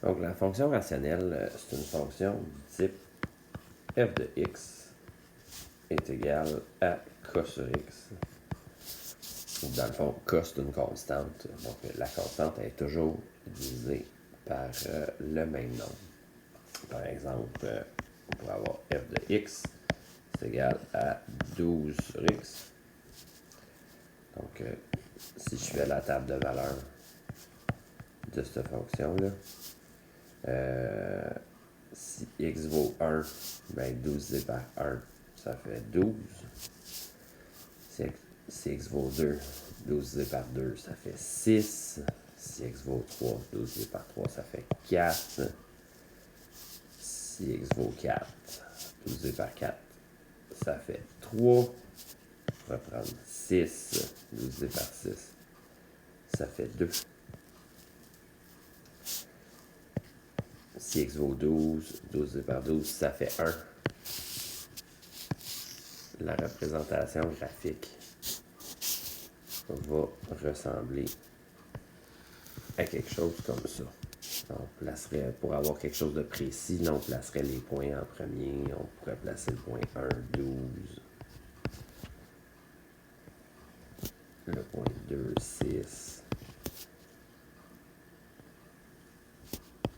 Donc, la fonction rationnelle, c'est une fonction du type f de x est égal à k sur x. Dans le fond, k, c'est une constante. Donc, la constante est toujours divisée par le même nombre. Par exemple, on pourrait avoir f de x c'est égal à 12 sur x. Donc, si je fais la table de valeur de cette fonction-là, si x vaut 1, ben 12 divisé par 1, ça fait 12. Si x vaut 2, 12 divisé par 2, ça fait 6. Si x vaut 3, 12 divisé par 3, ça fait 4. Si x vaut 4, 12 divisé par 4, ça fait 3. On va prendre 6, 12 divisé par 6, ça fait 2. Si x vaut 12, 12 divisé par 12, ça fait 1. La représentation graphique va ressembler à quelque chose comme ça. On placerait, pour avoir quelque chose de précis, là, on placerait les points en premier. On pourrait placer le point 1, 12. Le point 2, 6.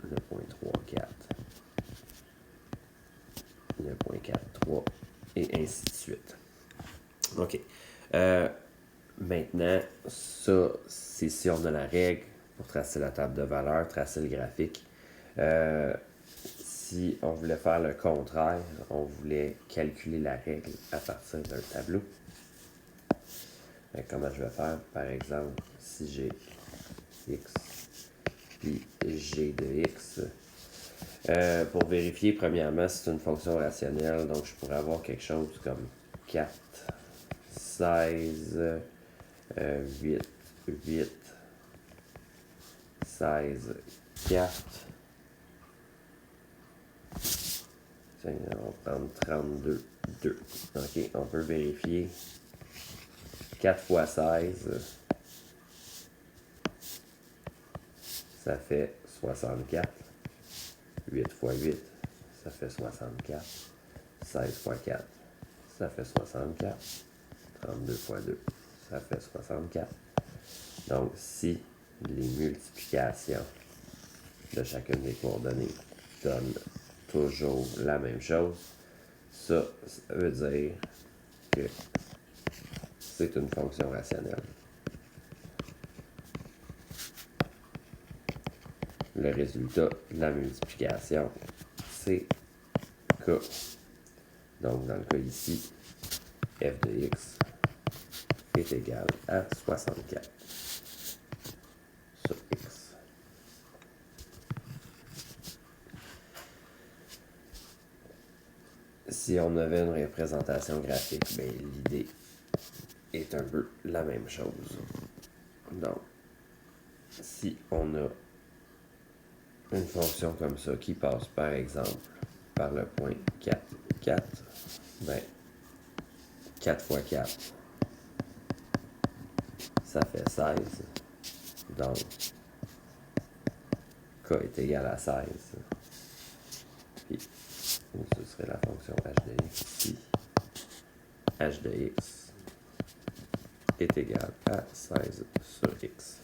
Le point 3, 4. Le point 4, 3. Et ainsi de suite. OK. Maintenant, ça, c'est si on a la règle pour tracer la table de valeur, tracer le graphique. Si on voulait faire le contraire, on voulait calculer la règle à partir d'un tableau. Comment je vais faire? Par exemple, si j'ai x puis g de x, pour vérifier, premièrement, si c'est une fonction rationnelle, donc je pourrais avoir quelque chose comme 4, 16, 8, 8, 16, 4. Tiens, on va prendre 32, 2. OK, on peut vérifier. 4 fois 16, ça fait 64. 8 fois 8, ça fait 64. 16 fois 4, ça fait 64. 32 fois 2, ça fait 64. Donc, si les multiplications de chacune des coordonnées donnent toujours la même chose, ça veut dire que c'est une fonction rationnelle. Le résultat de la multiplication, c'est k. Donc, dans le cas ici, f de x est égal à 64 sur x. Si on avait une représentation graphique, bien, l'idée est un peu la même chose. Donc, si on a une fonction comme ça qui passe, par exemple, par le point 4, 4, ben, 4 fois 4, ça fait 16. Donc, k est égal à 16. Puis, ce serait la fonction h de x ici. H de x est égal à 16 sur x.